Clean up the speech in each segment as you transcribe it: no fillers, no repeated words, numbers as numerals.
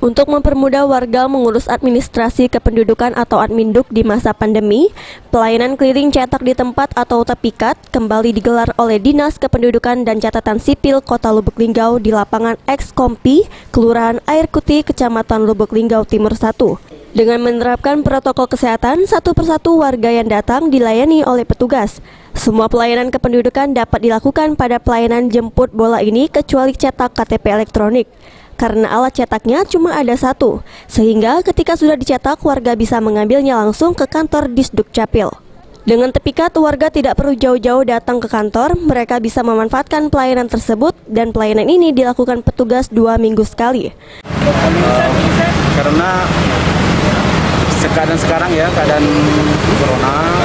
Untuk mempermudah warga mengurus administrasi kependudukan atau Adminduk di masa pandemi, pelayanan keliling cetak di tempat atau tepikat kembali digelar oleh Dinas Kependudukan dan Catatan Sipil Kota Lubuk Linggau di lapangan Ekskompi, Kelurahan Air Kuti, Kecamatan Lubuk Linggau Timur 1. Dengan menerapkan protokol kesehatan, satu persatu warga yang datang dilayani oleh petugas. Semua pelayanan kependudukan dapat dilakukan pada pelayanan jemput bola ini kecuali cetak KTP elektronik. Karena alat cetaknya cuma ada satu, sehingga ketika sudah dicetak, warga bisa mengambilnya langsung ke kantor Disdukcapil. Dengan tepikat, warga tidak perlu jauh-jauh datang ke kantor, mereka bisa memanfaatkan pelayanan tersebut, dan pelayanan ini dilakukan petugas 2 minggu sekali. Karena keadaan sekarang ya, keadaan corona,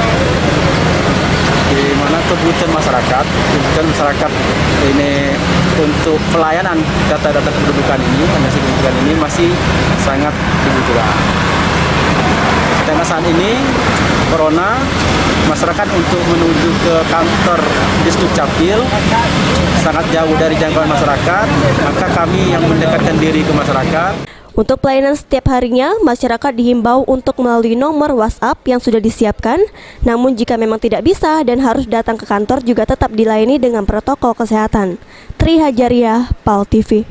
di mana kebutuhan masyarakat ini untuk pelayanan data-data kependudukan ini masih sangat dibutuhkan. Karena saat ini corona, masyarakat untuk menuju ke kantor Disdukcapil sangat jauh dari jangkauan masyarakat, maka kami yang mendekatkan diri ke masyarakat. Untuk pelayanan setiap harinya, masyarakat dihimbau untuk melalui nomor WhatsApp yang sudah disiapkan. Namun jika memang tidak bisa dan harus datang ke kantor juga tetap dilayani dengan protokol kesehatan. Tri Hajariah, PAL TV.